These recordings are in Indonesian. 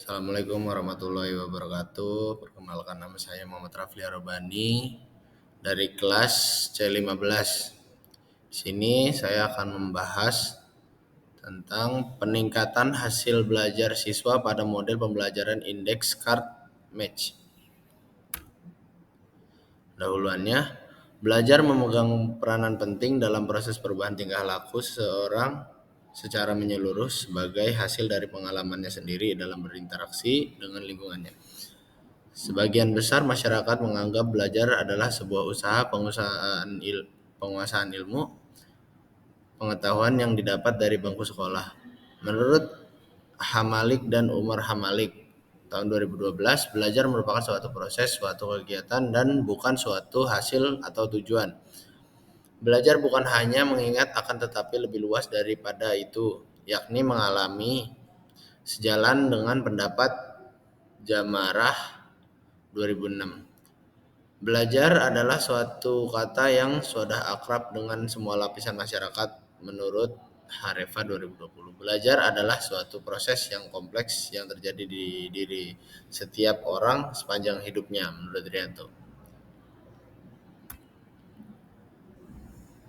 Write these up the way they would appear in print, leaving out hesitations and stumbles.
Assalamualaikum warahmatullahi wabarakatuh. Perkenalkan, nama saya Muhammad Rafli Arobani dari kelas C15. Sini saya akan membahas tentang peningkatan hasil belajar siswa pada model pembelajaran indeks card match. Dahuluannya, belajar memegang peranan penting dalam proses perubahan tingkah laku seseorang secara menyeluruh sebagai hasil dari pengalamannya sendiri dalam berinteraksi dengan lingkungannya. Sebagian besar masyarakat menganggap belajar adalah sebuah usaha penguasaan ilmu pengetahuan yang didapat dari bangku sekolah. Menurut Hamalik dan Umar Hamalik tahun 2012, belajar merupakan suatu proses, suatu kegiatan, dan bukan suatu hasil atau tujuan. Belajar bukan hanya mengingat, akan tetapi lebih luas daripada itu, yakni mengalami, sejalan dengan pendapat Jamarah 2006. Belajar adalah suatu kata yang sudah akrab dengan semua lapisan masyarakat menurut Harefa 2020. Belajar adalah suatu proses yang kompleks yang terjadi di diri setiap orang sepanjang hidupnya menurut Rianto.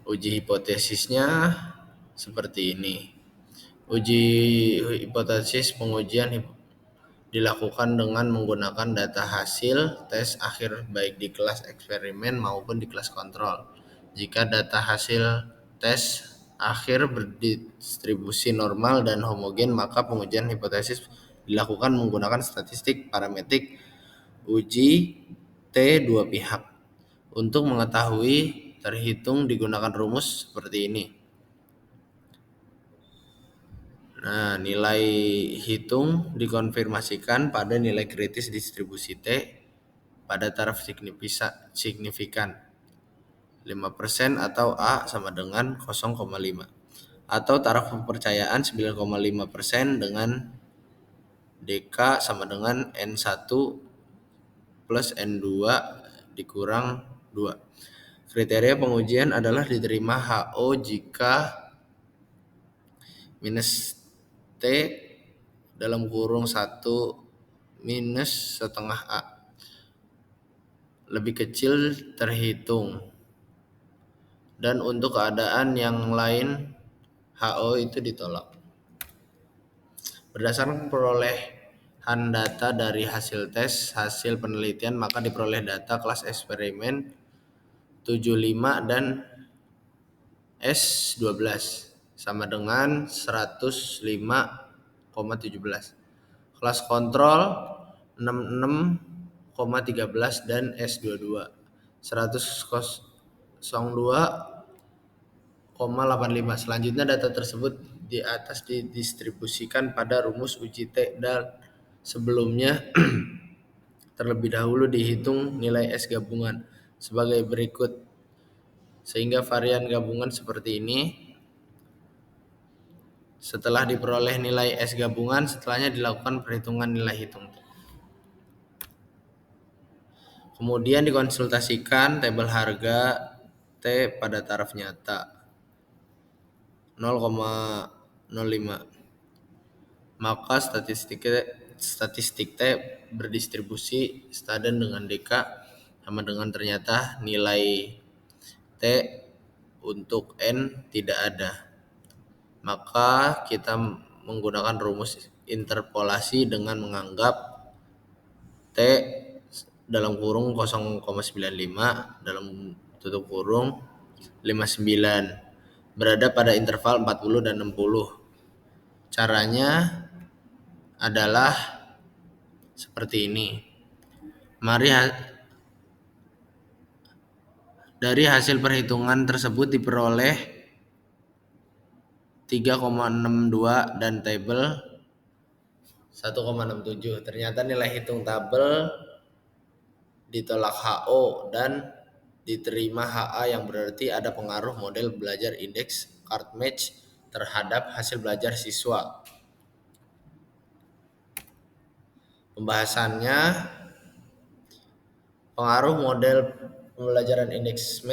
Uji hipotesisnya seperti ini. Uji hipotesis pengujian dilakukan dengan menggunakan data hasil tes akhir baik di kelas eksperimen maupun di kelas kontrol. Jika data hasil tes akhir berdistribusi normal dan homogen, maka pengujian hipotesis dilakukan menggunakan statistik parametrik uji T dua pihak. Untuk mengetahui terhitung digunakan rumus seperti ini. Nah, nilai hitung dikonfirmasikan pada nilai kritis distribusi T pada taraf signifikan 5% atau A sama dengan 0,5 atau taraf kepercayaan 9,5% dengan DK sama dengan N1 plus N2 dikurang 2. Kriteria pengujian adalah diterima HO jika minus T dalam kurung 1 minus setengah A lebih kecil terhitung, dan untuk keadaan yang lain HO itu ditolak. Berdasarkan perolehan data dari hasil tes hasil penelitian, maka diperoleh data kelas eksperimen 75 dan S12 sama dengan 105,17. Kelas kontrol 66,13 dan S22 102,85. Selanjutnya data tersebut di atas didistribusikan pada rumus uji T dan sebelumnya terlebih dahulu dihitung nilai S gabungan sebagai berikut, sehingga varian gabungan seperti ini. Setelah diperoleh nilai S gabungan, setelahnya dilakukan perhitungan nilai hitung. Kemudian dikonsultasikan tabel harga T pada taraf nyata 0,05. Maka statistik T berdistribusi sepadan dengan DK sama dengan ternyata nilai T untuk N tidak ada. Maka kita menggunakan rumus interpolasi dengan menganggap T dalam kurung 0,95 dalam tutup kurung 59 berada pada interval 40 dan 60. Caranya adalah seperti ini. Mari dari hasil perhitungan tersebut diperoleh 3,62 dan tabel 1,67. Ternyata nilai hitung tabel ditolak HO dan diterima HA, yang berarti ada pengaruh model belajar indeks card match terhadap hasil belajar siswa. Pembahasannya, pengaruh model pembelajaran indeks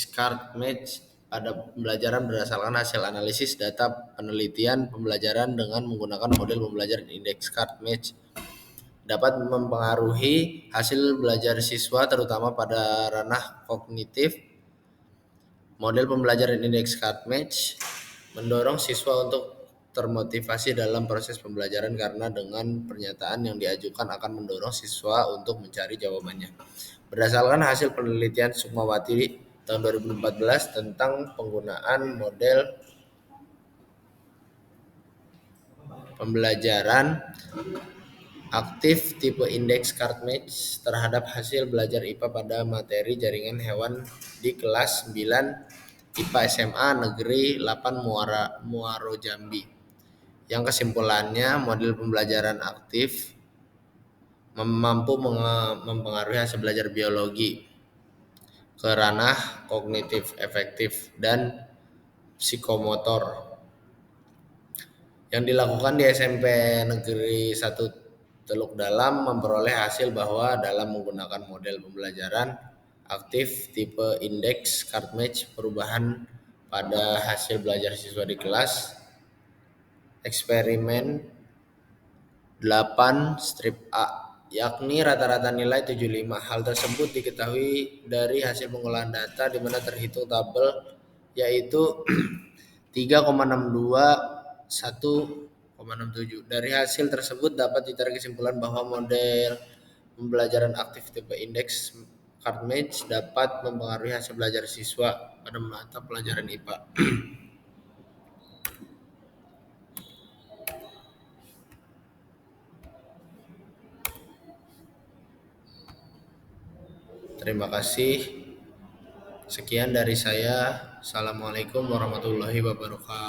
card match pada pembelajaran berdasarkan hasil analisis data penelitian pembelajaran dengan menggunakan model pembelajaran indeks card match dapat mempengaruhi hasil belajar siswa terutama pada ranah kognitif. Model pembelajaran indeks card match mendorong siswa untuk termotivasi dalam proses pembelajaran karena dengan pernyataan yang diajukan akan mendorong siswa untuk mencari jawabannya. Berdasarkan hasil penelitian Sukmawati tahun 2014 tentang penggunaan model pembelajaran aktif tipe indeks card match terhadap hasil belajar IPA pada materi jaringan hewan di kelas 9 IPA SMA Negeri 8 Muaro Jambi. Yang kesimpulannya model pembelajaran aktif mampu mempengaruhi hasil belajar biologi ke ranah kognitif efektif dan psikomotor. Yang dilakukan di SMP Negeri 1 Teluk Dalam memperoleh hasil bahwa dalam menggunakan model pembelajaran aktif tipe indeks card match perubahan pada hasil belajar siswa di kelas eksperimen 8 strip A yakni rata-rata nilai 75. Hal tersebut diketahui dari hasil pengolahan data di mana terhitung tabel yaitu 3,62 1,67. Dari hasil tersebut dapat ditarik kesimpulan bahwa model pembelajaran aktif tipe indeks card match dapat mempengaruhi hasil belajar siswa pada mata pelajaran IPA. Terima kasih. Sekian dari saya. Assalamualaikum warahmatullahi wabarakatuh.